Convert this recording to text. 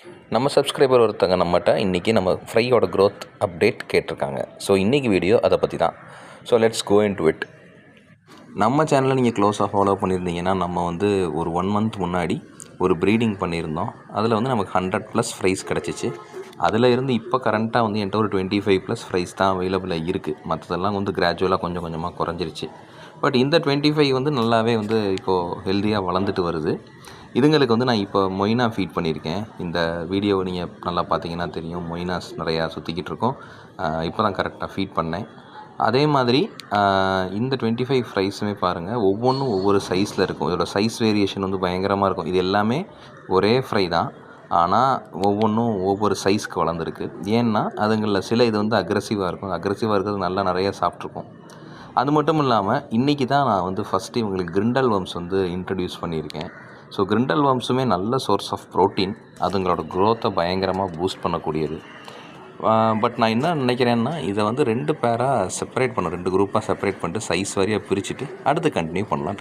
நம்ம சப்ஸ்கிரைபர் ஒருத்தங்க நம்மகிட்ட இன்றைக்கி நம்ம ஃப்ரையோட க்ரோத் அப்டேட் கேட்டிருக்காங்க. ஸோ இன்றைக்கி வீடியோ அதை பற்றி தான். So let's go into it. நம்ம சேனலை நீங்கள் க்ளோஸாக ஃபாலோ பண்ணியிருந்தீங்கன்னா நம்ம ஒரு 1 மந்த் முன்னாடி ஒரு ப்ரீடிங் பண்ணியிருந்தோம். அதில் நமக்கு 100+ ஃப்ரைஸ் கிடச்சிச்சு. அதில் இருந்து இப்போ கரண்ட்டாக என்கிட்ட ஒரு 25+ ஃப்ரைஸ் தான் அவைலபிளாக இருக்குது. மற்றதெல்லாம் கிராஜுவலாக கொஞ்சம் கொஞ்சமாக குறைஞ்சிருச்சு. பட் இந்த 25 நல்லாவே இப்போது ஹெல்த்தியாக வளர்ந்துட்டு வருது. இதுங்களுக்கு நான் இப்போ மொய்னா ஃபீட் பண்ணியிருக்கேன். இந்த வீடியோவை நீங்கள் நல்லா பார்த்தீங்கன்னா தெரியும், மொய்னாஸ் நிறையா சுற்றிக்கிட்டு இருக்கோம். இப்போ தான் கரெக்டாக ஃபீட் பண்ணேன். அதே மாதிரி இந்த 25 ஃப்ரைஸுமே பாருங்கள், ஒவ்வொன்றும் ஒவ்வொரு சைஸில் இருக்கும். இதோட சைஸ் வேரியேஷன் பயங்கரமாக இருக்கும். இது எல்லாமே ஒரே ஃப்ரை தான், ஆனால் ஒவ்வொன்றும் ஒவ்வொரு சைஸ்க்கு வளர்ந்துருக்கு. ஏன்னா அதுங்களில் சில இது அக்ரெசிவாக இருக்கும். அக்ரெசிவாக இருக்கிறது நல்லா நிறையா சாப்பிட்ருக்கோம். அது மட்டும் இல்லாமல் இன்றைக்கி தான் நான் ஃபஸ்ட்டு இவங்களுக்கு கிரிண்டல் வர்ம்ஸ் இன்ட்ரடியூஸ் பண்ணியிருக்கேன். ஸோ கிரிண்டல் வர்ம்ஸுமே நல்ல சோர்ஸ் ஆஃப் ப்ரோட்டீன். அதுங்களோட க்ரோத்தை பயங்கரமாக பூஸ்ட் பண்ணக்கூடியது. பட் நான் என்ன நினைக்கிறேன்னா, இதை 2 பேராக செப்பரேட் பண்ணணும். 2 குரூப்பாக செப்பரேட் பண்ணிட்டு சைஸ் வாரியாக பிரிச்சுட்டு அடுத்து கண்டினியூ பண்ணலான்ட்டு.